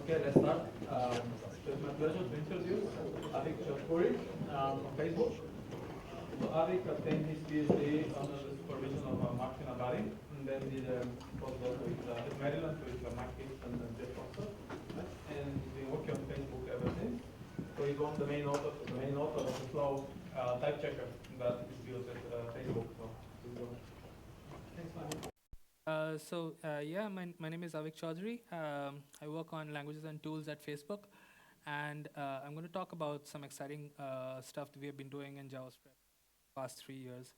Okay, let's start. It's my pleasure to introduce Avik Chaudhuri from Facebook. So Avik obtained his PhD under the supervision of Martin Abari, and then did a postdoc with Maryland with Mike Hicks and Jeff Foster. Right? And he's been working on Facebook ever since. So he's one of the main author of the Flow type checker that is built at Facebook. So please go. Thanks, man. Yeah, my name is Avik Chaudhuri. I work on languages and tools at Facebook, and I'm going to talk about some exciting stuff that we have been doing in JavaScript past 3 years.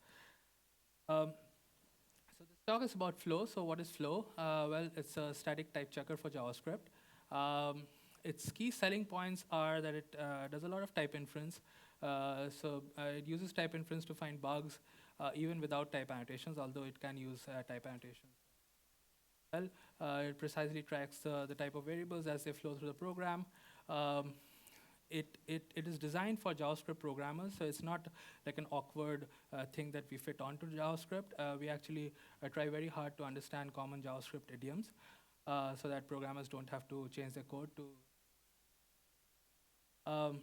Um, so this talk is about Flow. So what is Flow? Well, it's a static type checker for JavaScript. Um, its key selling points are that it does a lot of type inference. It uses type inference to find bugs, even without type annotations, although it can use type annotations. Well, it precisely tracks the type of variables as they flow through the program. Um, it is designed for JavaScript programmers, so it's not like an awkward thing that we fit onto JavaScript. We actually try very hard to understand common JavaScript idioms so that programmers don't have to change their code to. Um,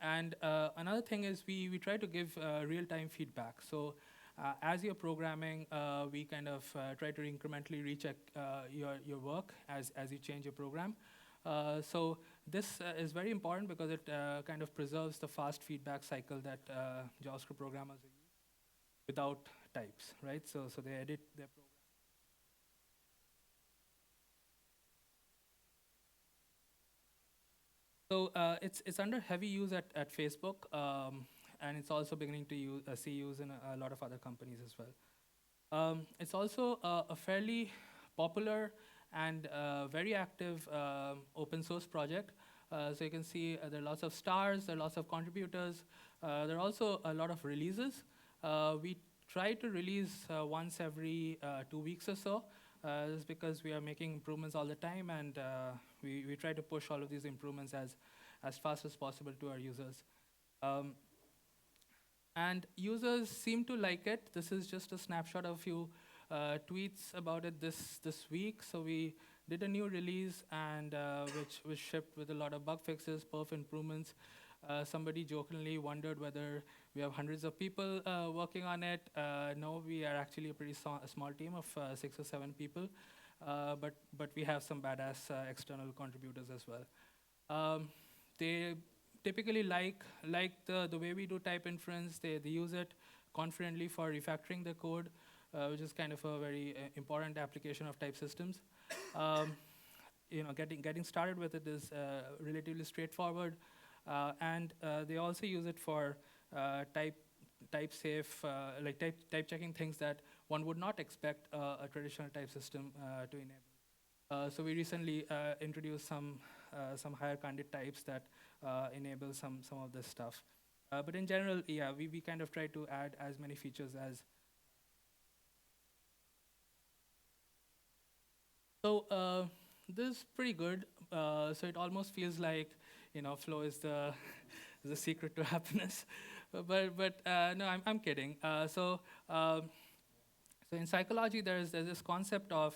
and Another thing is we try to give real-time feedback. So as you're programming, we kind of try to incrementally recheck your work as you change your program. So this is very important because it kind of preserves the fast feedback cycle that JavaScript programmers use without types, right? So they edit their program. So it's under heavy use at Facebook, and it's also beginning to see use in a lot of other companies as well. It's also a fairly popular and very active open source project. So you can see there are lots of stars, there are lots of contributors. There are also a lot of releases. We try to release once every 2 weeks or so. This is because we are making improvements all the time, and we try to push all of these improvements as fast as possible to our users. Um, and users seem to like it. This is just a snapshot of a few tweets about it this week. So we did a new release, and which was shipped with a lot of bug fixes, perf improvements. Somebody jokingly wondered whether we have hundreds of people working on it. No, we are actually a pretty small team of 6 or 7 people, but we have some badass external contributors as well. They typically like the way we do type inference. They use it confidently for refactoring the code, which is kind of a very important application of type systems. Um, getting started with it is relatively straightforward, and they also use it for type safe, like type checking things that one would not expect a traditional type system to enable. So we recently introduced some higher candidate types that enable some of this stuff. But in general, yeah, we kind of try to add as many features as. So this is pretty good. So it almost feels like, flow is the is the secret to happiness. But no, I'm kidding. So in psychology, there's this concept of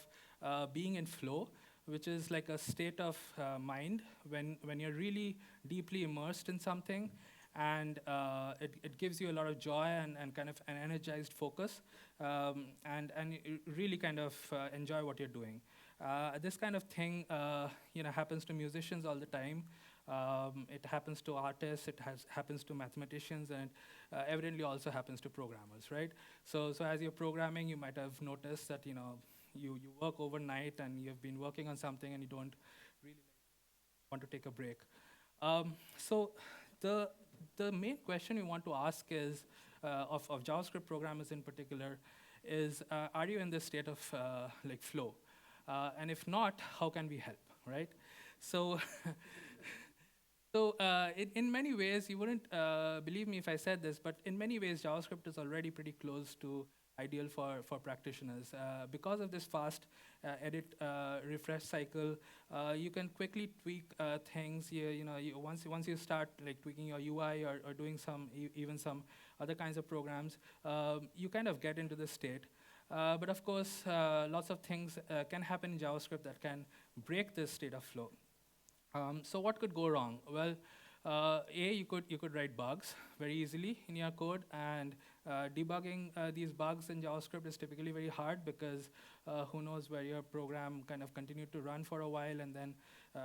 being in flow, which is like a state of mind when you're really deeply immersed in something, and it gives you a lot of joy and kind of an energized focus, and you really kind of enjoy what you're doing. This kind of thing, happens to musicians all the time. It happens to artists. Happens to mathematicians, and evidently also happens to programmers, right? So as you're programming, you might have noticed that you work overnight and you've been working on something and you don't really want to take a break. So the main question we want to ask is of JavaScript programmers in particular is are you in this state of like flow? And if not, how can we help, right? So in many ways, you wouldn't believe me if I said this, but in many ways, JavaScript is already pretty close to ideal for practitioners. Because of this fast edit refresh cycle, you can quickly tweak things. Once you start like tweaking your UI or doing even some other kinds of programs, you kind of get into this state. But of course, lots of things can happen in JavaScript that can break this state of flow. So what could go wrong? Well, you could write bugs very easily in your code, and debugging these bugs in JavaScript is typically very hard because who knows where your program kind of continued to run for a while, and then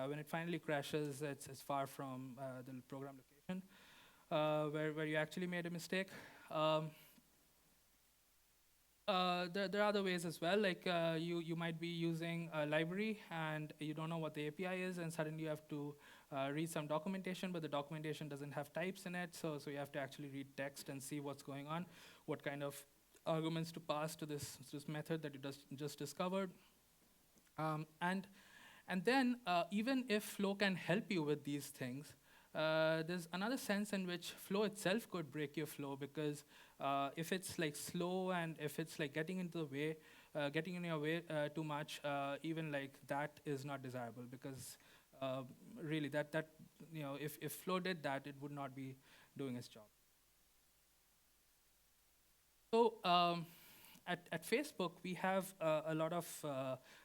when it finally crashes, it's far from the program location where you actually made a mistake. Um, there are other ways as well, like you might be using a library and you don't know what the API is, and suddenly you have to read some documentation, but the documentation doesn't have types in it, so you have to actually read text and see what's going on, what kind of arguments to pass to this method that you just discovered. And then, even if flow can help you with these things, there's another sense in which flow itself could break your flow, because if it's like slow and if it's like getting into the way, getting in your way too much, even like that is not desirable, because uh, really that if flow did that, it would not be doing its job. So at Facebook, we have a lot of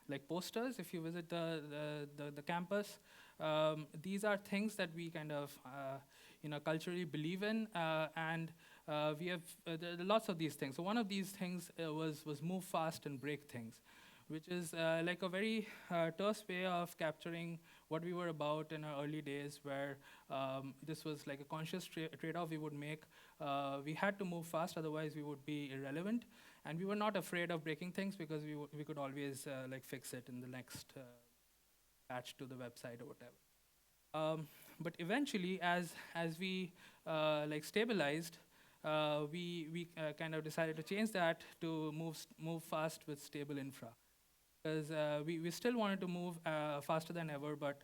like posters. If you visit the campus, these are things that we kind of culturally believe in, and we have there are lots of these things. So one of these things was move fast and break things, which is like a very terse way of capturing what we were about in our early days, where this was like a conscious trade-off we would make. We had to move fast, otherwise we would be irrelevant, and we were not afraid of breaking things because we could always like fix it in the next patch to the website or whatever. But eventually, as we like stabilized, we kind of decided to change that to move fast with stable infra, because we still wanted to move faster than ever, but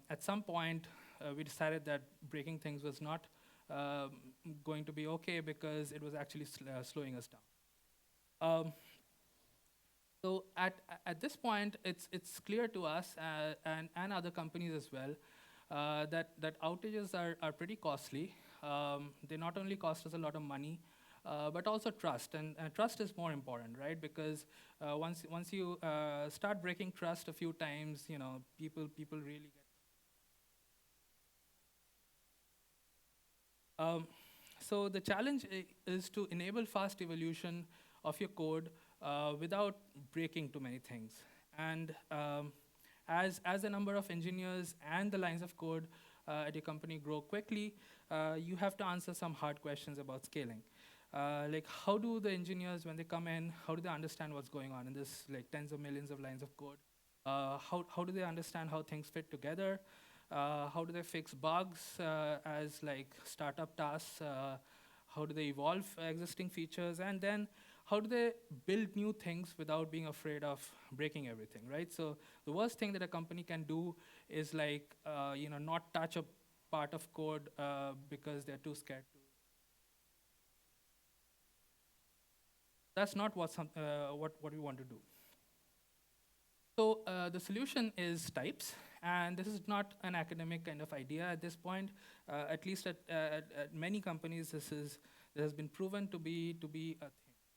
at some point we decided that breaking things was not um, going to be okay, because it was actually slowing us down. Um, so at this point, it's clear to us and other companies as well that outages are pretty costly. They not only cost us a lot of money, but also trust, and trust is more important, right? Because once you start breaking trust a few times, people really get. Um, so the challenge is to enable fast evolution of your code without breaking too many things. And as the number of engineers and the lines of code at your company grow quickly, you have to answer some hard questions about scaling. Like, how do the engineers, when they come in, how do they understand what's going on in this like tens of millions of lines of code? How do they understand how things fit together? How do they fix bugs as like startup tasks? How do they evolve existing features? And then how do they build new things without being afraid of breaking everything, right? So the worst thing that a company can do is like not touch a part of code because they're too scared to. That's not what we want to do. So the solution is types, and this is not an academic kind of idea at this point. At least at many companies, this has been proven to be a thing,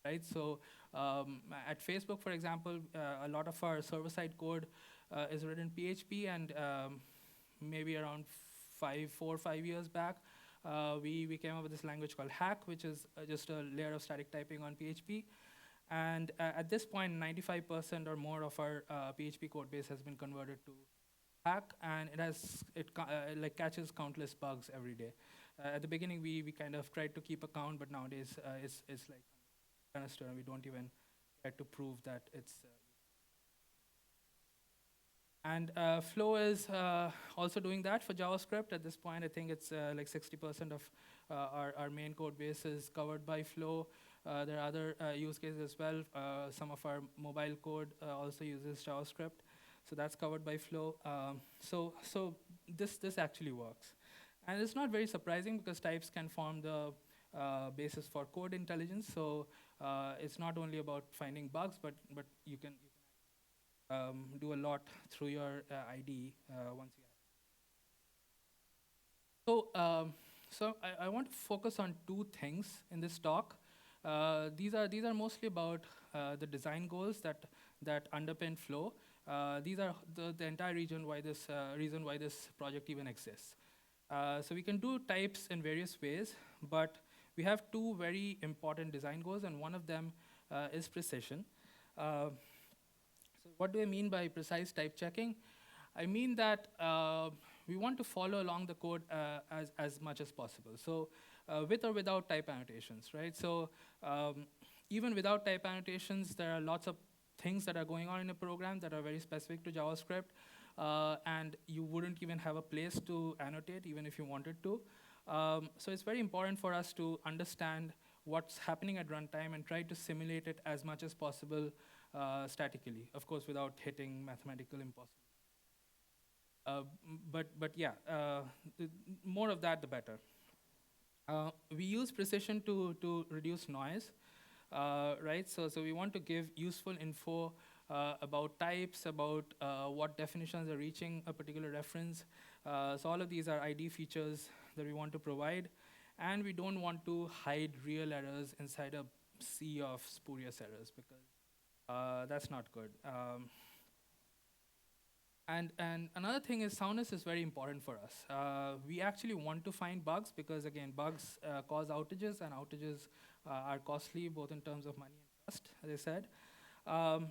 right? So at Facebook, for example, a lot of our server-side code is written PHP, and maybe around 4 or 5 years back, we came up with this language called Hack, which is just a layer of static typing on PHP. And at this point, 95% or more of our PHP code base has been converted to Hack, and like catches countless bugs every day. At the beginning, we kind of tried to keep a count, but nowadays it's like canister, and we don't even try to prove that it's. And Flow is also doing that for JavaScript. At this point, I think it's like 60% of our main code base is covered by Flow. There are other use cases as well. Some of our mobile code also uses JavaScript, so that's covered by Flow. So this actually works, and it's not very surprising because types can form the basis for code intelligence. So it's not only about finding bugs, but you can do a lot through your IDE once you have. So I want to focus on two things in this talk. These are mostly about the design goals that underpin Flow. These are the entire reason why this project even exists. So we can do types in various ways, but we have two very important design goals, and one of them is precision. Uh, so what do I mean by precise type checking? I mean that we want to follow along the code as much as possible. So with or without type annotations, right? So even without type annotations, there are lots of things that are going on in a program that are very specific to JavaScript, and you wouldn't even have a place to annotate even if you wanted to. So it's very important for us to understand what's happening at runtime and try to simulate it as much as possible statically, of course, without hitting mathematical impossible. But yeah, the more of that, the better. We use precision to reduce noise, right? So we want to give useful info about types, about what definitions are reaching a particular reference. So all of these are ID features that we want to provide. And we don't want to hide real errors inside a sea of spurious errors, because that's not good. And another thing is soundness is very important for us. We actually want to find bugs because, again, bugs cause outages, and outages are costly both in terms of money and trust, as I said. Um,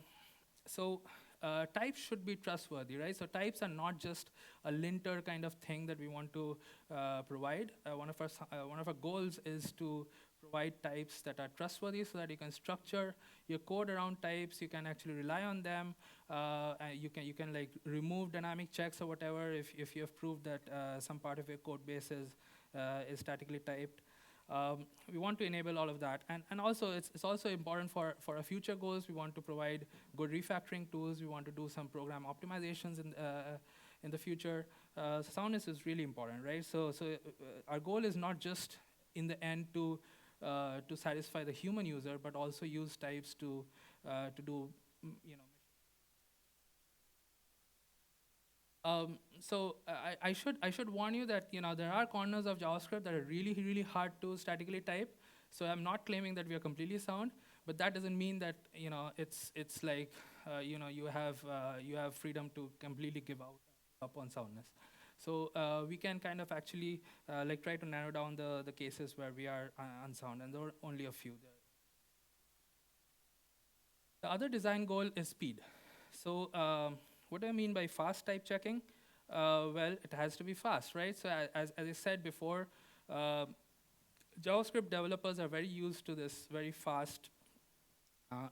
so types should be trustworthy, right? So types are not just a linter kind of thing that we want to provide. One of our goals is to provide types that are trustworthy, so that you can structure your code around types. You can actually rely on them. And you can like remove dynamic checks or whatever if you have proved that some part of your code base is statically typed. We want to enable all of that, and also it's also important for our future goals. We want to provide good refactoring tools. We want to do some program optimizations in the future. Soundness is really important, right? So our goal is not just in the end to satisfy the human user, but also use types to do, you know. I should warn you that there are corners of JavaScript that are really hard to statically type. So I'm not claiming that we are completely sound, but that doesn't mean that it's like you have freedom to completely give up on soundness. So we can kind of actually like try to narrow down the cases where we are unsound, and there are only a few there. The other design goal is speed. So what do I mean by fast type checking? Well, it has to be fast, right? So as I said before, JavaScript developers are very used to this very fast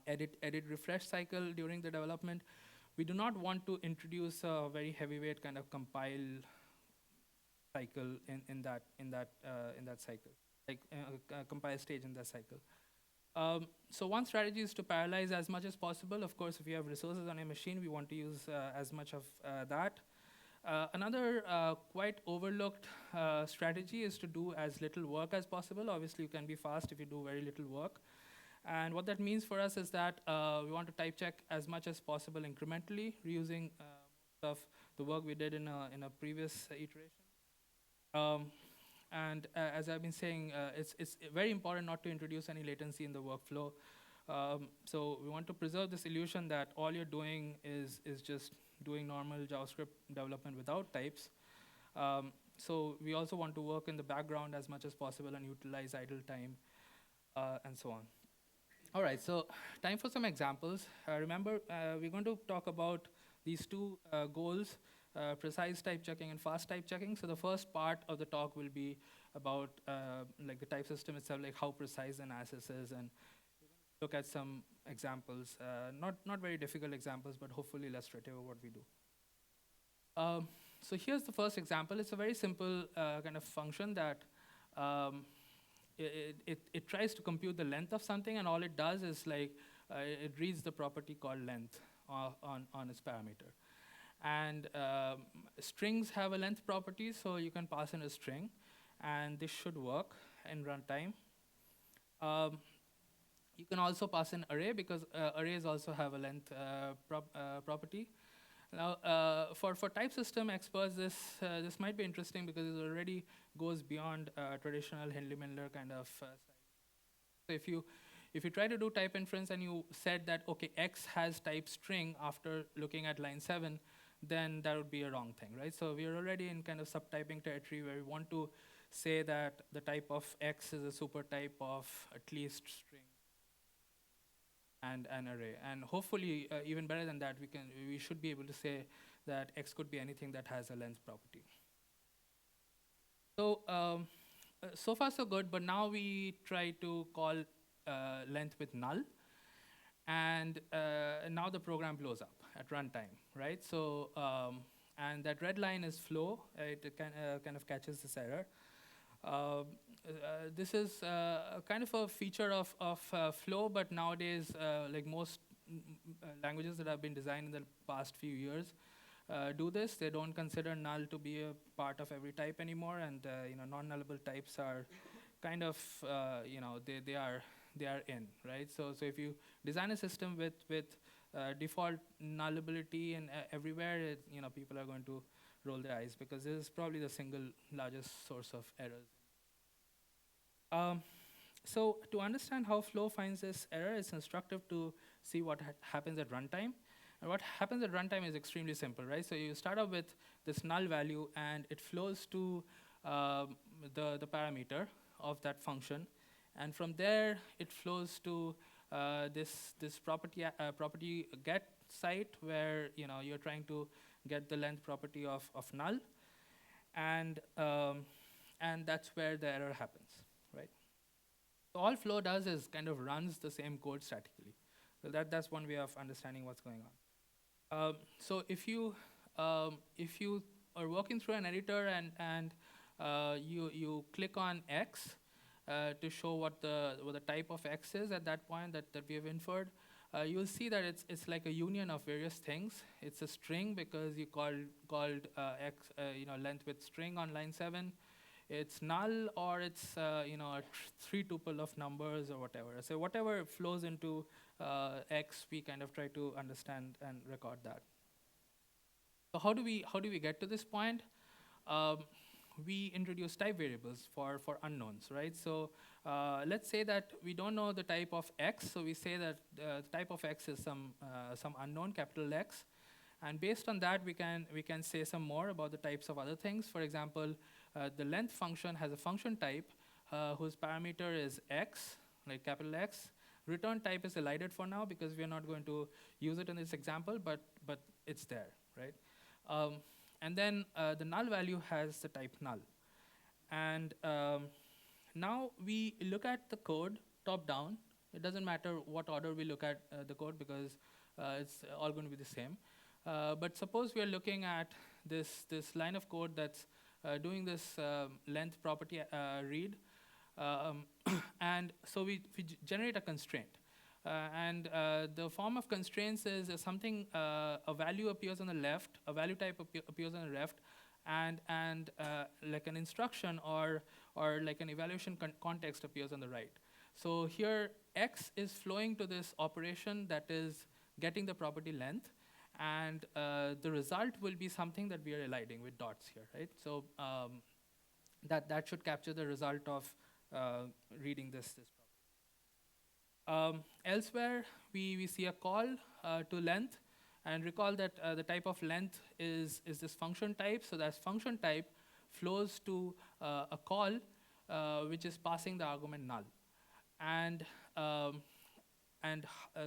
edit refresh cycle during the development. We do not want to introduce a very heavyweight kind of compile cycle in that cycle, like compile stage in that cycle. So one strategy is to parallelize as much as possible. Of course, if you have resources on a machine, we want to use as much of that. Another quite overlooked strategy is to do as little work as possible. Obviously, you can be fast if you do very little work. And what that means for us is that we want to type check as much as possible incrementally, reusing of the work we did in a previous iteration. And as I've been saying, it's very important not to introduce any latency in the workflow. So we want to preserve this illusion that all you're doing is just doing normal JavaScript development without types. So we also want to work in the background as much as possible and utilize idle time and so on. All right, so time for some examples. Remember, we're going to talk about these two goals, precise type checking and fast type checking. So the first part of the talk will be about like the type system itself, like how precise an access is, and look at some examples, not very difficult examples, but hopefully illustrative of what we do. So here's the first example. It's a very simple kind of function that it tries to compute the length of something, and all it does is like it reads the property called length on its parameter. And strings have a length property, so you can pass in a string, and this should work in runtime. You can also pass in array, because arrays also have a length property. Now, for type system experts, this might be interesting because it already goes beyond traditional Hindley-Miller kind of. So if you if you try to do type inference and you said that, okay, X has type string after looking at line 7, then that would be a wrong thing, right? So we are already in kind of subtyping territory where we want to say that the type of X is a super type of at least string and an array. And hopefully, even better than that, we should be able to say that X could be anything that has a length property. So so far so good, but now we try to call length with null, and now the program blows up at runtime, right? So and that red line is flow. It kind of catches this error. This is kind of a feature of flow, but nowadays, like most languages that have been designed in the past few years, do this. They don't consider null to be a part of every type anymore, and non-nullable types are kind of they are in, right. So if you design a system with default nullability and everywhere, people are going to roll their eyes, because this is probably the single largest source of errors. So to understand how flow finds this error, it's instructive to see what happens at runtime. And what happens at runtime is extremely simple, right? So you start off with this null value, and it flows to the parameter of that function, and from there it flows to this property get site, where you're trying to get the length property of null, and that's where the error happens, right? So all flow does is kind of runs the same code statically. So that's one way of understanding what's going on. So if you are working through an editor and you click on X to show what the type of X is at that point that we have inferred, you'll see that it's like a union of various things. It's a string because you called X length with string on line 7. It's null, or it's a three tuple of numbers or whatever. So whatever flows into X, we kind of try to understand and record that. So how do we get to this point? We introduce type variables for unknowns, right? So let's say that we don't know the type of X, so we say that the type of X is some unknown, capital X, and based on that we can say some more about the types of other things. For example, the length function has a function type whose parameter is X, like capital X. Return type is elided for now because we are not going to use it in this example, but it's there, right? And then the null value has the type null. And now we look at the code top down. It doesn't matter what order we look at the code, because it's all going to be the same. But suppose we are looking at this line of code that's doing this length property read. And so we generate a constraint. And the form of constraints is something, a value appears on the left, a value type appears on the left, and like an instruction or like an evaluation context appears on the right. So here X is flowing to this operation that is getting the property length, and the result will be something that we are eliding with dots here, right? So that should capture the result of reading this property. Elsewhere, we see a call to length, and recall that the type of length is this function type. So that function type flows to a call which is passing the argument null. And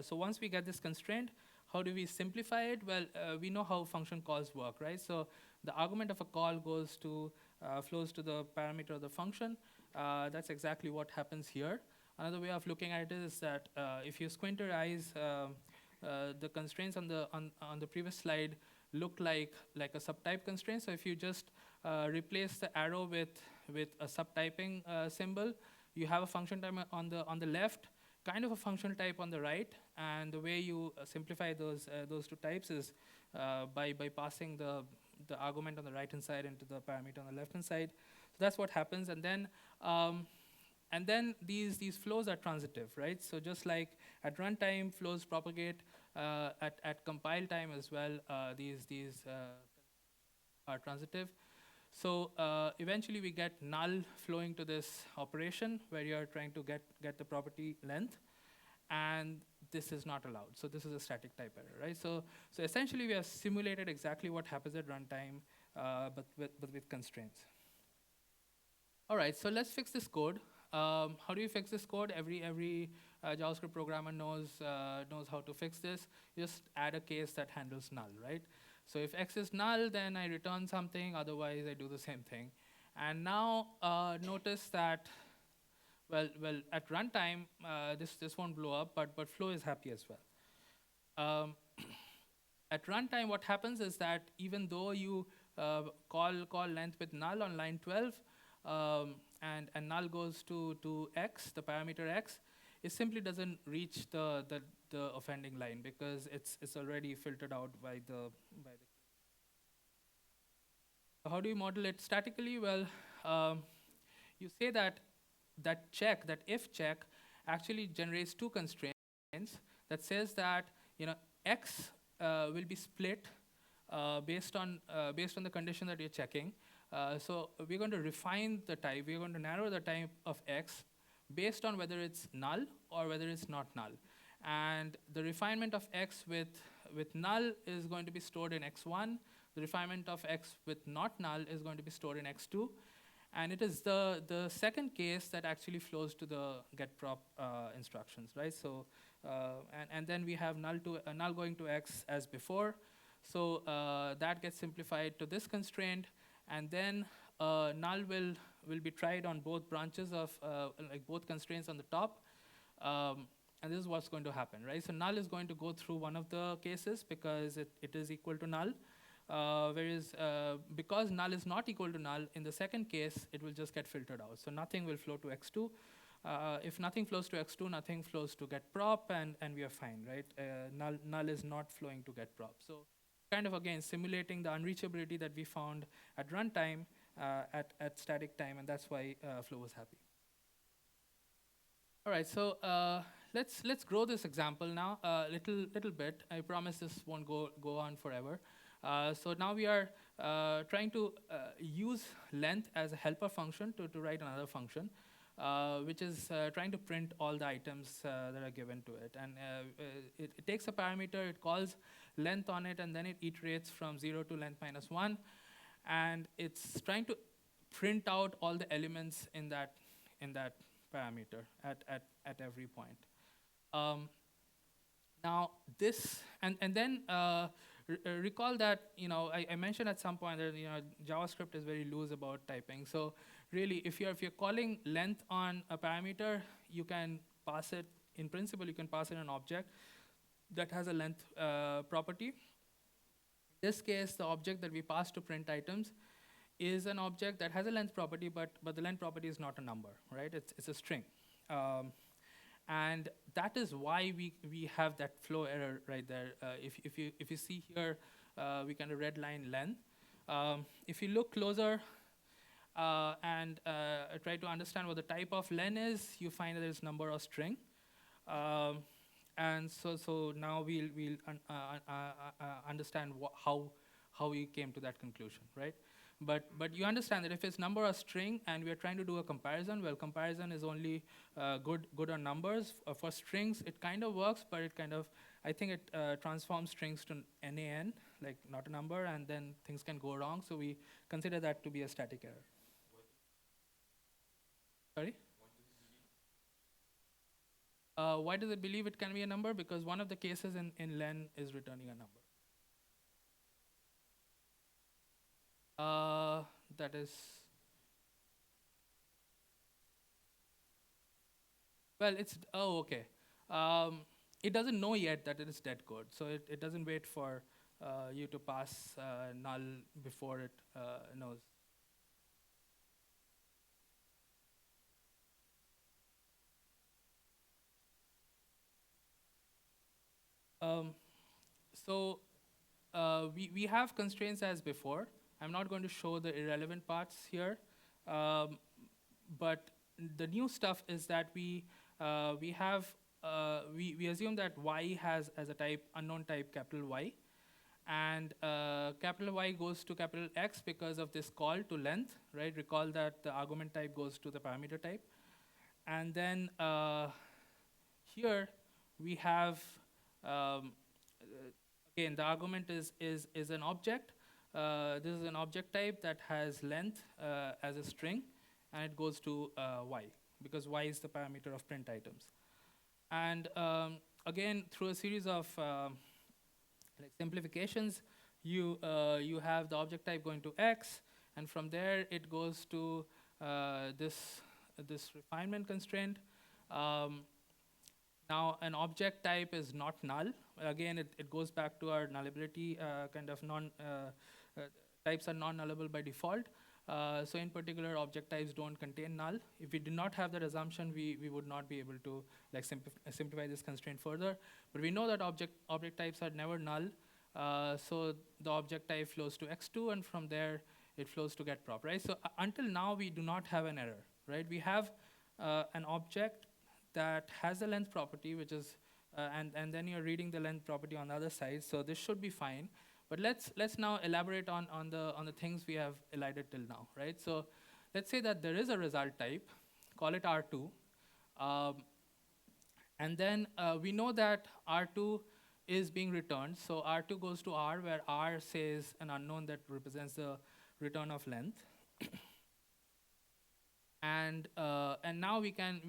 so once we get this constraint, how do we simplify it? Well, we know how function calls work, right? So the argument of a call goes to flows to the parameter of the function. That's exactly what happens here. Another way of looking at it is that if you squint your eyes, the constraints on the previous slide look like a subtype constraint. So if you just replace the arrow with a subtyping symbol, you have a function type on the left, kind of a function type on the right, and the way you simplify those two types is by passing the argument on the right hand side into the parameter on the left hand side. So that's what happens, and then these flows are transitive, right? So just like at runtime, flows propagate, at compile time as well, these are transitive. So eventually we get null flowing to this operation where you're trying to get the property length. and this is not allowed. So this is a static type error, right? So essentially, we have simulated exactly what happens at runtime, but with constraints. All right, so let's fix this code. How do you fix this code? Every JavaScript programmer knows how to fix this. You just add a case that handles null, right? So if x is null, then I return something. Otherwise, I do the same thing. And now notice that at runtime this won't blow up, but Flow is happy as well. At runtime, what happens is that even though you call length with null on line 12, and null goes to x, the parameter x, it simply doesn't reach the offending line because it's already filtered out by the. So how do you model it statically? Well, you say that that if check actually generates two constraints that says that x will be split based on the condition that you're checking. So we're going to refine the type. We're going to narrow the type of x based on whether it's null or whether it's not null. And the refinement of x with null is going to be stored in x1. The refinement of x with not null is going to be stored in x2. And it is the second case that actually flows to the get prop instructions, right? So and then we have null going to x as before. So that gets simplified to this constraint, and then null will be tried on both branches of like both constraints on the top. And this is what's going to happen, right? So null is going to go through one of the cases because it is equal to null. Whereas because null is not equal to null, in the second case, it will just get filtered out. So nothing will flow to x2. If nothing flows to x2, nothing flows to get prop, and we are fine, right? Null is not flowing to get prop. So kind of, again, simulating the unreachability that we found at runtime at static time, and that's why Flow was happy. All right, so let's grow this example now a little bit. I promise this won't go on forever. So now we are trying to use length as a helper function to write another function, which is trying to print all the items that are given to it. And it takes a parameter, it calls length on it, and then it iterates from 0 to length minus 1. And it's trying to print out all the elements in that parameter at every point. Now this, and then recall that I mentioned at some point that JavaScript is very loose about typing. So really, if you're calling length on a parameter, you can pass it. In principle, you can pass it an object that has a length property. In this case, the object that we pass to print items is an object that has a length property, but the length property is not a number, right? It's a string. And that is why we have that flow error right there. If you see here, we kind of red line length. If you look closer and try to understand what the type of len is, you find that it's number or string. And so now we'll understand how we came to that conclusion, right? But you understand that if it's number or string and we are trying to do a comparison, well, comparison is only good on numbers. For strings, it kind of works, but I think it transforms strings to NaN, like not a number, and then things can go wrong. So we consider that to be a static error. Sorry? Why does it believe it can be a number? Because one of the cases in len is returning a number. That is, well, it's, oh, okay. It doesn't know yet that it is dead code, so it doesn't wait for you to pass null before it knows. So we have constraints as before. I'm not going to show the irrelevant parts here, but the new stuff is that we assume that y has as a type unknown type capital Y, and capital Y goes to capital X because of this call to length, right? Recall that the argument type goes to the parameter type, and then here we have, um, again, the argument is an object. This is an object type that has length as a string, and it goes to y, because y is the parameter of print items. And again, through a series of like simplifications, you have the object type going to x, and from there it goes to this refinement constraint. Um, Now, an object type is not null. Again, it goes back to our nullability kind of types are non-nullable by default. So in particular, object types don't contain null. If we did not have that assumption, we would not be able to like simplify this constraint further. But we know that object types are never null. So the object type flows to x2, and from there it flows to getProp, right? So until now, we do not have an error, right? We have an object that has a length property, which is, and then you're reading the length property on the other side. So this should be fine. But let's now elaborate on the things we have elided till now, right? So let's say that there is a result type, call it R2, um, and then we know that R2 is being returned. So R2 goes to R, where R says an unknown that represents the return of length. And now we can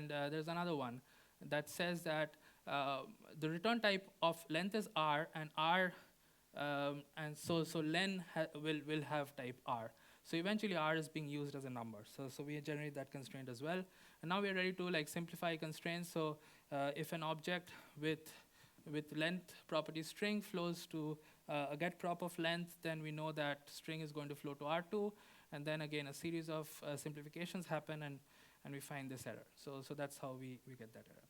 there's another one that says that the return type of length is R, and R and so len will have type R. So eventually R is being used as a number. So we generate that constraint as well. And now we're ready to like simplify constraints. So if an object with length property string flows to a getProp of length, then we know that string is going to flow to R2. And then again, a series of simplifications happen, and we find this error. So that's how we get that error.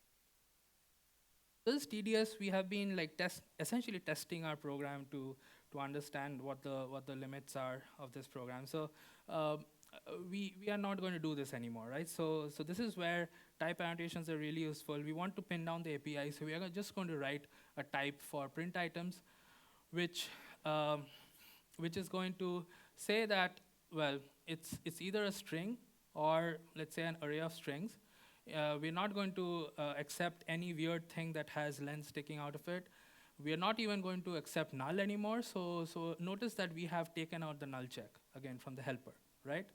This is tedious. We have been like essentially testing our program to understand what the limits are of this program. So we are not going to do this anymore, right? So this is where type annotations are really useful. We want to pin down the API, so we are just going to write a type for print items, which is going to say that, well, it's either a string or let's say an array of strings. We're not going to accept any weird thing that has length sticking out of it. We are not even going to accept null anymore. So notice that we have taken out the null check again from the helper, right?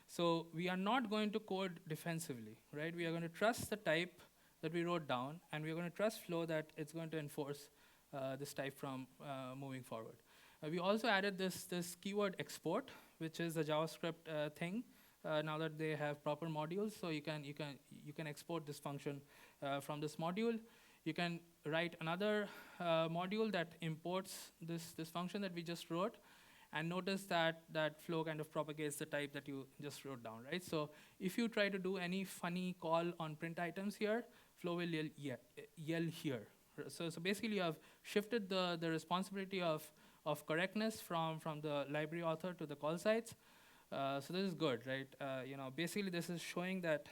So we are not going to code defensively, right? We are going to trust the type that we wrote down, and we're going to trust Flow that it's going to enforce this type from moving forward. We also added this keyword export, which is a JavaScript thing. Now that they have proper modules, so you can export this function from this module. You can write another module that imports this function that we just wrote, and notice that Flow kind of propagates the type that you just wrote down, right? So if you try to do any funny call on print items here, Flow will yell here. So basically, you have shifted the responsibility of correctness from the library author to the call sites. So this is good, right? Basically this is showing that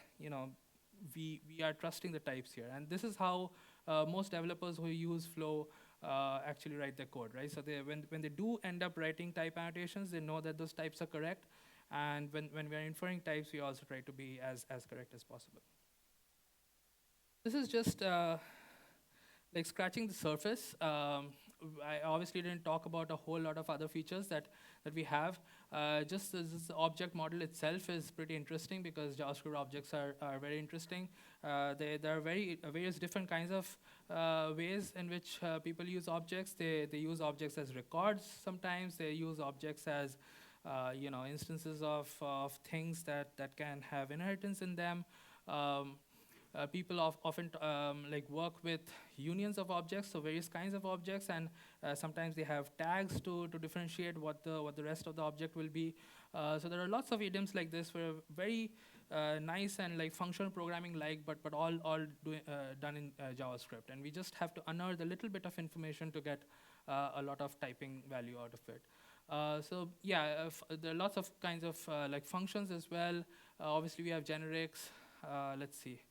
we are trusting the types here, and this is how most developers who use Flow actually write their code, right? So when they do end up writing type annotations, they know that those types are correct, and when we are inferring types, we also try to be as correct as possible. This is just like scratching the surface. I obviously didn't talk about a whole lot of other features that we have. Just this object model itself is pretty interesting because JavaScript objects are very interesting. There are various different kinds of ways in which people use objects. They use objects as records sometimes. They use objects as instances of things that can have inheritance in them. People often like work with unions of objects, so various kinds of objects, and sometimes they have tags to differentiate what the rest of the object will be. So there are lots of idioms like this, where very nice and like functional programming but all done in JavaScript, and we just have to unearth a little bit of information to get a lot of typing value out of it. There are lots of kinds of like functions as well. Obviously, we have generics. Let's see.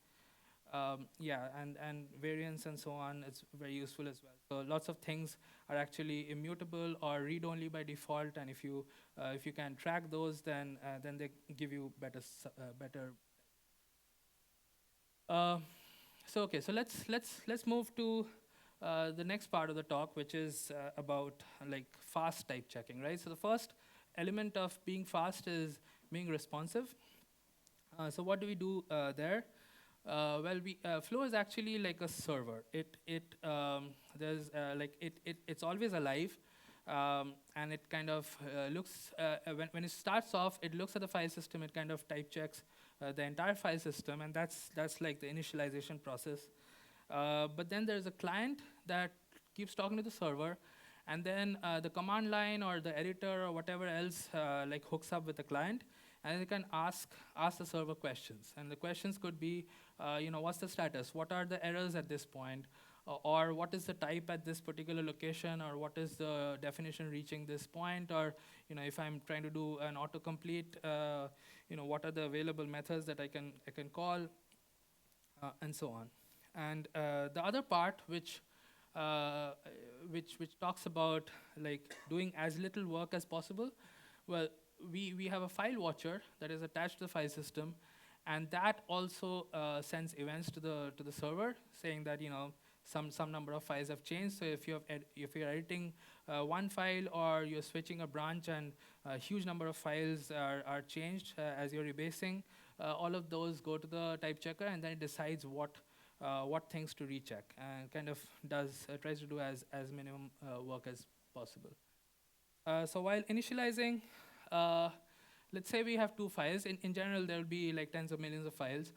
And variants and so on, it's very useful as well. So lots of things are actually immutable or read-only by default, and if you can track those, then they give you better. So let's move to the next part of the talk, which is about like fast type checking, right? So the first element of being fast is being responsive. So what do we do there? Flow is actually like a server. It's always alive, and it kind of looks when it starts off, it looks at the file system. It kind of type checks the entire file system, and that's like the initialization process. But then there's a client that keeps talking to the server, and then the command line or the editor or whatever else like hooks up with the client, and it can ask the server questions. And the questions could be, what's the status? What are the errors at this point? Or what is the type at this particular location? Or what is the definition reaching this point? Or if I'm trying to do an autocomplete, what are the available methods that I can call, and so on. And the other part, uh, which talks about like doing as little work as possible. Well, we have a file watcher that is attached to the file system, and that also sends events to the server saying that some number of files have changed. So if if you're editing one file, or you're switching a branch and a huge number of files are changed as you're rebasing, all of those go to the type checker, and then it decides what things to recheck, and kind of tries to do as minimum work as possible. So while initializing, uh, let's say we have two files. In general, there will be like tens of millions of files.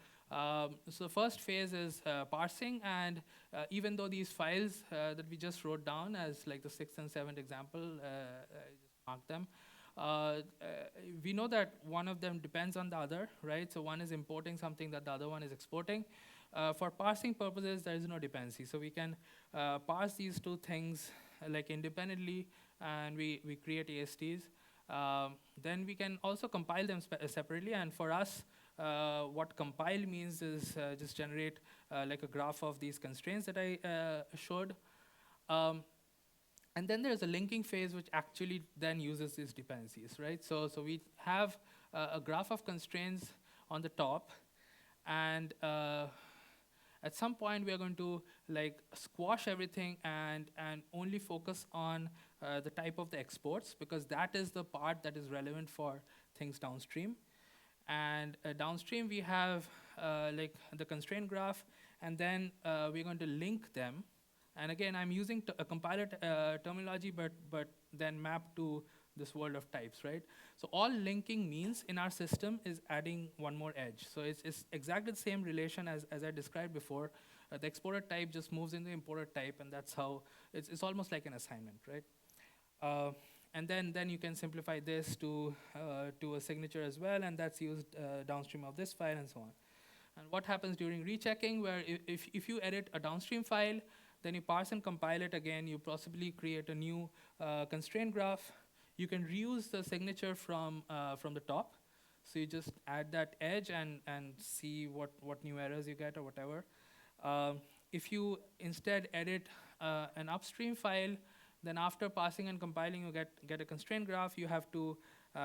So the first phase is parsing, and even though these files that we just wrote down as like the sixth and seventh example, I just marked them, we know that one of them depends on the other, right? So one is importing something that the other one is exporting. For parsing purposes, there is no dependency. So we can parse these two things like independently, and we create ASTs. Then we can also compile them separately. And for us, what compile means is just generate like a graph of these constraints that I showed. Um, and then there's a linking phase, which actually then uses these dependencies, right? So we have a graph of constraints on the top, and at some point we are going to like squash everything and only focus on the type of the exports, because that is the part that is relevant for things downstream. And downstream we have like the constraint graph, and then we're going to link them. And again, I'm using a compiler terminology, but then map to this world of types, right? So all linking means in our system is adding one more edge. So it's exactly the same relation as I described before. The exported type just moves into the imported type, and that's how it's almost like an assignment, right? And then you can simplify this to a signature as well, and that's used downstream of this file and so on. And what happens during rechecking, where if you edit a downstream file, then you parse and compile it again, you possibly create a new constraint graph. You can reuse the signature from the top. So you just add that edge and see what new errors you get or whatever. If you instead edit an upstream file, then after parsing and compiling, you get a constraint graph. You have to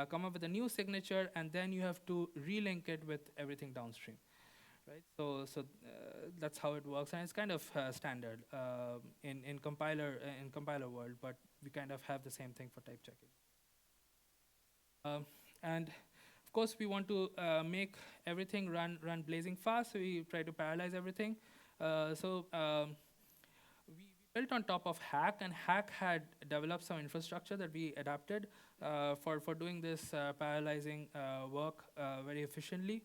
come up with a new signature, and then you have to relink it with everything downstream, right? So that's how it works, and it's kind of standard in compiler world, but we kind of have the same thing for type checking. And of course, we want to make everything run blazing fast, so we try to parallelize everything. We built on top of Hack, and Hack had developed some infrastructure that we adapted for doing this parallelizing work very efficiently.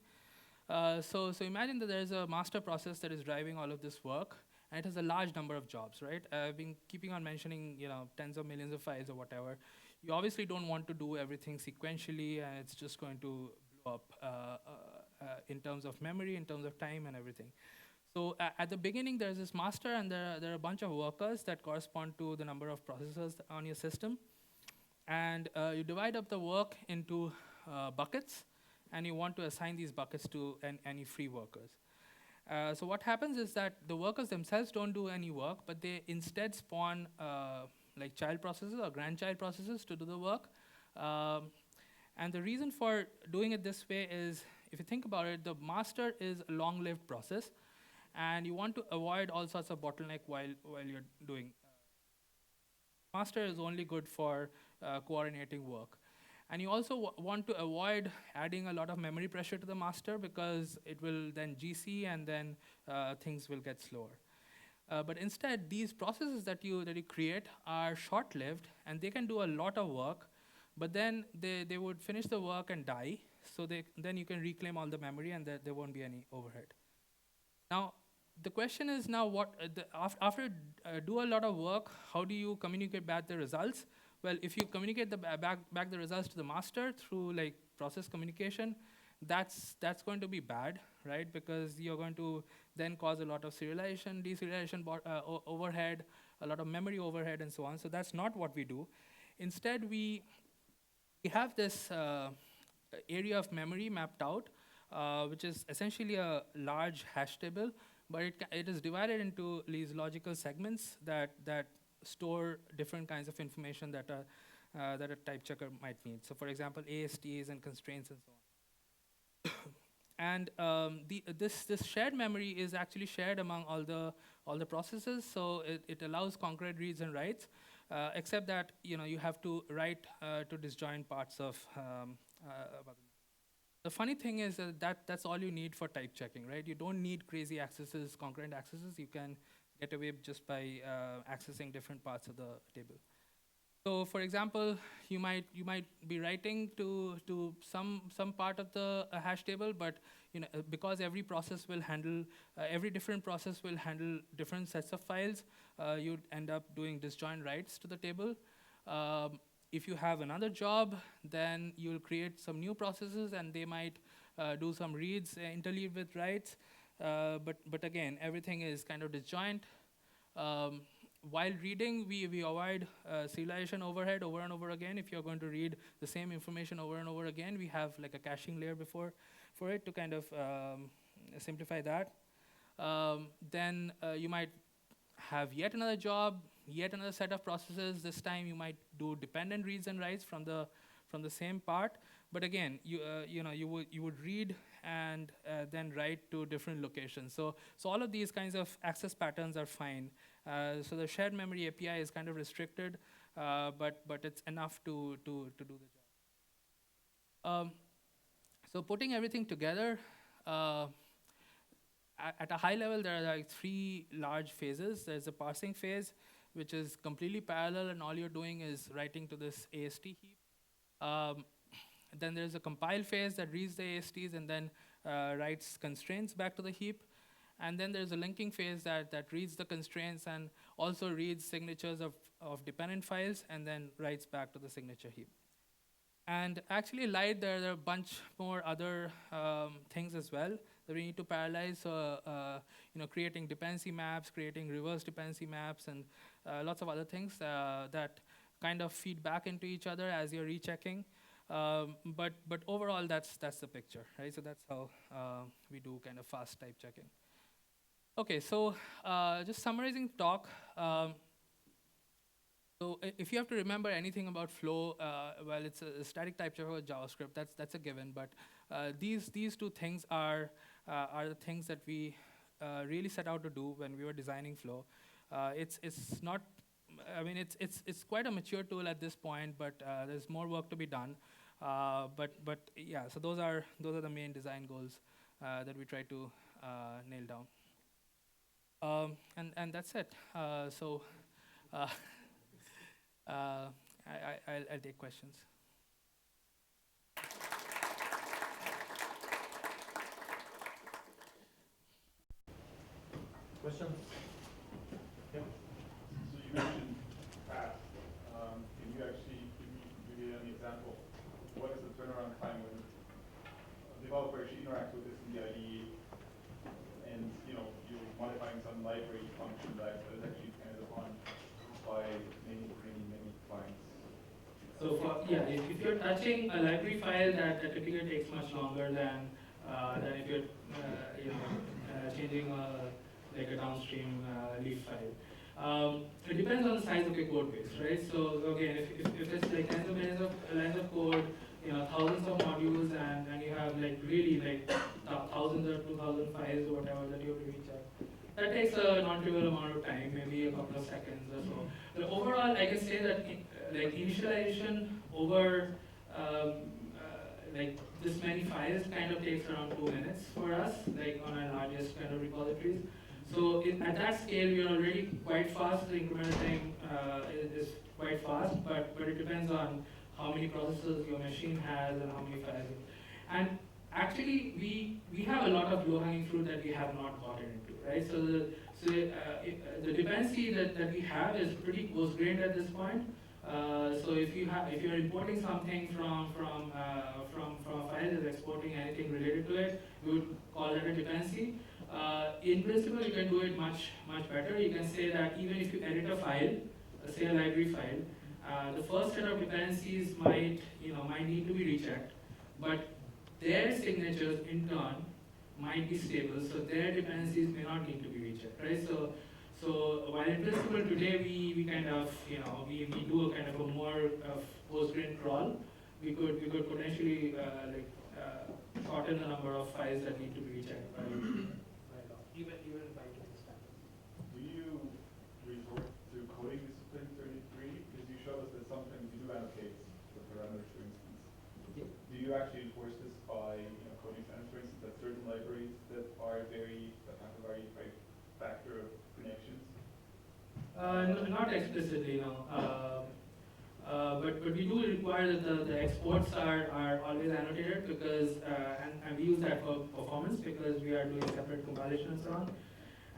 So imagine that there's a master process that is driving all of this work, and it has a large number of jobs, right? I've been keeping on mentioning, tens of millions of files or whatever. You obviously don't want to do everything sequentially, and it's just going to blow up in terms of memory, in terms of time, and everything. So at the beginning, there's this master, and there are a bunch of workers that correspond to the number of processors on your system. And you divide up the work into buckets, and you want to assign these buckets to any free workers. So what happens is that the workers themselves don't do any work, but they instead spawn like child processes or grandchild processes to do the work. And the reason for doing it this way is, if you think about it, the master is a long-lived process, and you want to avoid all sorts of bottleneck while you're doing. Master is only good for coordinating work. And you also want to avoid adding a lot of memory pressure to the master, because it will then GC, and then things will get slower. But instead, these processes that you create are short-lived, and they can do a lot of work, but then they would finish the work and die. So then you can reclaim all the memory, and there won't be any overhead. Now, the question is now after do a lot of work, how do you communicate back the results? Well, if you communicate back the results to the master through like process communication, that's going to be bad, right? Because you're going to then cause a lot of serialization, deserialization overhead, a lot of memory overhead, and so on. So that's not what we do. Instead, we have this area of memory mapped out, which is essentially a large hash table, but it is divided into these logical segments that store different kinds of information that a type checker might need. So, for example, ASTs and constraints and so on. And this shared memory is actually shared among all the processes. So it allows concurrent reads and writes, except that you have to write to disjoint parts of. The funny thing is that's all you need for type checking, right? You don't need crazy accesses, concurrent accesses. You can get away just by accessing different parts of the table. So, for example, you might be writing to some part of the hash table, but because every process will handle every different process will handle different sets of files, you'd end up doing disjoint writes to the table. If you have another job, then you'll create some new processes, and they might do some reads, interleave with writes. But again, everything is kind of disjoint. While reading, we avoid serialization overhead over and over again. If you're going to read the same information over and over again, we have like a caching layer for it to kind of simplify that. Then you might have yet another job, yet another set of processes. This time you might do dependent reads and writes from the same part. But again, you would read and then write to different locations. So all of these kinds of access patterns are fine. So the shared memory API is kind of restricted, but it's enough to do the job. So putting everything together, at a high level, there are like 3 large phases. There's a parsing phase, which is completely parallel, and all you're doing is writing to this AST heap. Then there's a compile phase that reads the ASTs and then writes constraints back to the heap. And then there's a linking phase that reads the constraints and also reads signatures of dependent files and then writes back to the signature heap. And actually, there are a bunch more other things as well that we need to parallelize. So, creating dependency maps, creating reverse dependency maps, and lots of other things that kind of feed back into each other as you're rechecking. But overall, that's the picture, right? So that's how we do kind of fast type checking. Okay, so just summarizing the talk. So if you have to remember anything about Flow, well, it's a static type checker with JavaScript. That's a given. But these 2 things are the things that we really set out to do when we were designing Flow. It's not. I mean, it's quite a mature tool at this point, but there's more work to be done. But yeah, so those are the main design goals that we try to nail down. And that's it. So I'll take questions. Questions? Yep. So you mentioned fast. Can you actually give me an example? What is the turnaround time when a developer actually interacts with this in the IDE, and you're modifying some library function that is actually depended upon by many clients? So if you're touching a library file, that typically takes much longer than if you're changing like a downstream leaf file. It depends on the size of your code base, right? So again, if it's like tens of millions of lines of code, thousands of modules, and you have like really like thousands or 2,000 1,000 files or whatever that you have to recheck. That takes a non-trivial amount of time, maybe a couple of seconds or so. But overall, I can say that like initialization over like this many files kind of takes around 2 minutes for us, like on our largest kind of repositories. So at that scale, we are already quite fast. The incremental time is quite fast, but it depends on how many processors your machine has and how many files. And actually, we have a lot of low-hanging fruit that we have not gotten into, right? So the dependency that we have is pretty coarse-grained at this point. So if you're importing something from a file that's exporting anything related to it, we would call that a dependency. In principle, you can do it much better. You can say that even if you edit a file, say a library file, the first set of dependencies might need to be rechecked, but their signatures in turn might be stable, so their dependencies may not need to be rechecked, right? So while in principle today we kind of we do a kind of a more post-grain crawl, we could potentially shorten the number of files that need to be rechecked by even by doing standards. Do you resort to coding discipline 33? Because you showed us that sometimes you do allocate the parameters, for instance. Yeah. Do you actually enforce this by coding standards, for instance, that certain libraries that have a very high factor of connections? Not explicitly, no. But we do require that the exports are always annotated because and we use that for performance because we are doing separate compilation and so on.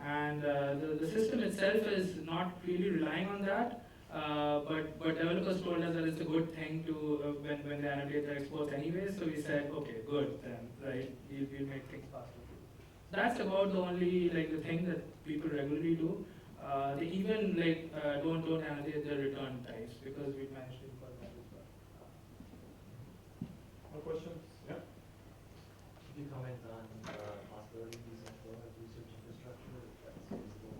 And the system itself is not really relying on that. But developers told us that it's a good thing to when they annotate their exports anyway. So we said, okay, good then, right? We'll make things faster. That's about the only the thing that people regularly do. They even don't annotate their return types because we managed to input that as well. More questions? Yeah. Could you comment on possibility of using Flowhub research infrastructure if that's feasible?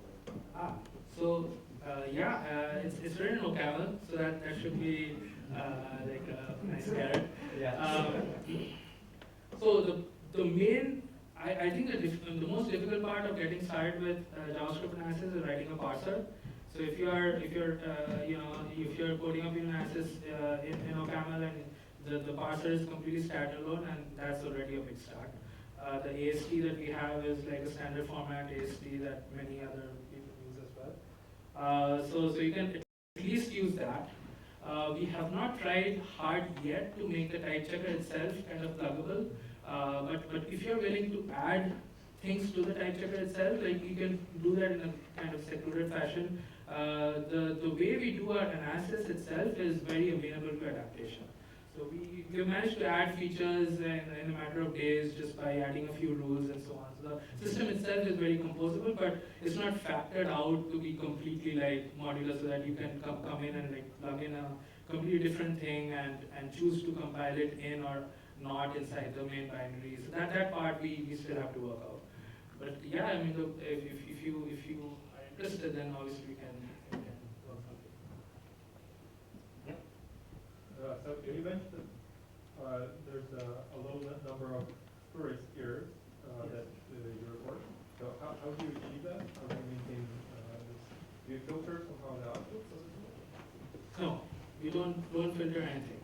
It's written in OCaml, so that should be like a nice carrot. Yeah. So the main I think the most difficult part of getting started with JavaScript analysis is writing a parser. So if you're coding up your analysis in OCaml and the parser is completely standalone, and that's already a big start. The AST that we have is like a standard format AST that many other people use as well. So you can at least use that. We have not tried hard yet to make the type checker itself kind of pluggable. But if you're willing to add things to the type checker itself, like you can do that in a kind of secluded fashion. The way we do our analysis itself is very amenable to adaptation. So we managed to add features in a matter of days just by adding a few rules and so on. So the system itself is very composable, but it's not factored out to be completely modular so that you can come in and plug in a completely different thing and choose to compile it in or not inside the main binary. So that part we still have to work out. But yeah, I mean, look, if you are interested, then obviously we can work something. So you mentioned there's a low number of storage errors that you report. So how do you achieve that? How do you maintain this? Do you filter somehow the outputs of it? No, we don't filter anything.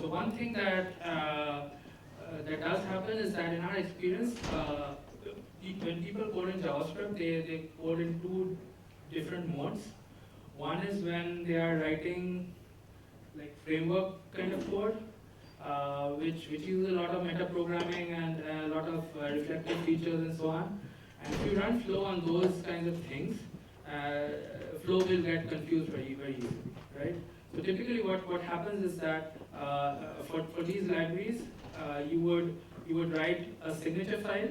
So one thing that does happen is that in our experience, when people code in JavaScript, they code in two different modes. One is when they are writing framework kind of code, which uses a lot of meta programming and a lot of reflective features and so on. And if you run Flow on those kinds of things, Flow will get confused very easily, right? So typically what happens is that for these libraries, you would write a signature file,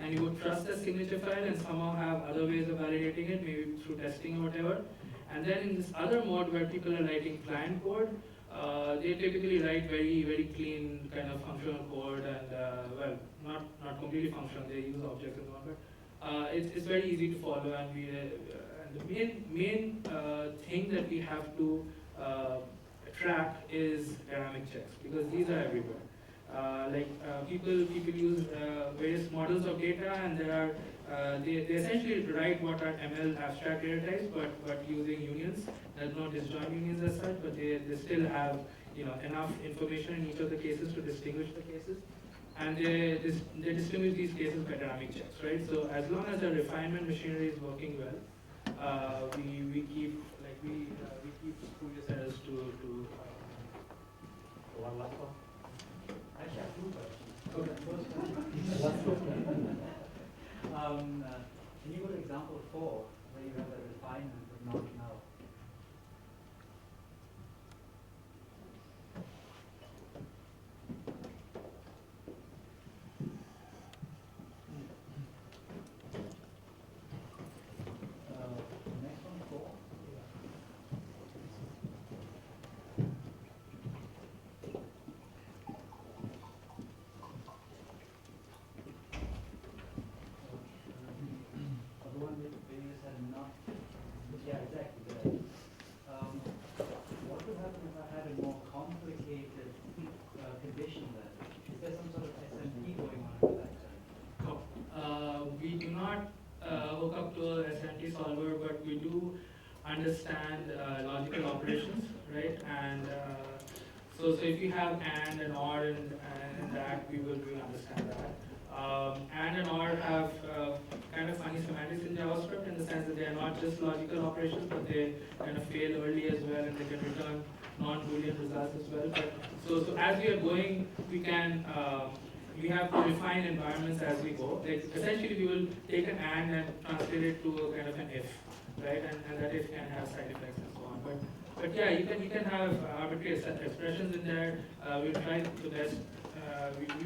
and you would trust the signature file and somehow have other ways of validating it, maybe through testing or whatever. And then in this other mode where people are writing client code, they typically write very clean kind of functional code and not completely functional. They use objects and so on, but it's very easy to follow. And the main thing that we have to track is dynamic checks because these are everywhere. People use various models of data, and they essentially write what are ML abstract data types, but using unions. There's no disjoint unions as such, but they still have enough information in each of the cases to distinguish the cases, and they distinguish these cases by dynamic checks, right? So as long as the refinement machinery is working well, we keep previous errors to One last one. Actually, I have two questions. Okay. First one. Can you go to example 4, where you have the refinement but not null? Next one, 4. The one where you said not, yeah, exactly. What would happen if I had a more complicated condition then? Is there some sort of SMP going on at that time? We do not hook up to a SMT solver, but we do understand logical operations, right? And so if you have and or and that, we will understand that. And or have kind of funny semantics in JavaScript, in the sense that they are not just logical operations, but they kind of fail early as well, and they can return non-Boolean results as well. But so as we are going, we have to refine environments as we go. Like, essentially, we will take an and translate it to a kind of an if, right? And that if can have side effects and so on. But yeah, you can have arbitrary expressions in there. We'll try the best.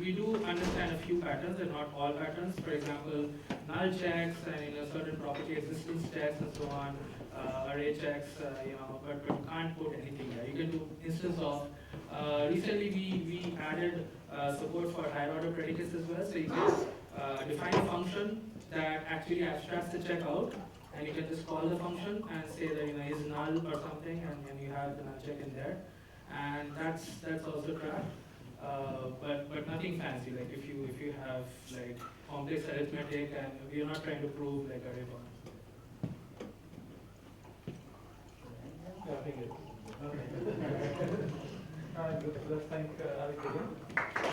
We do understand a few patterns, and not all patterns. For example, null checks and certain property existence checks and so on, array checks. But you can't put anything there. You can do instance of. Recently, we added support for higher order predicates as well. So you can define a function that actually abstracts the check out, and you can just call the function and say that is null or something, and you have the null check in there, and that's also tracked. But nothing fancy. Like if you have like complex arithmetic, and we are not trying to prove like array bonds. Yeah, I think it. Okay. All right, good. Let's thank Avik again.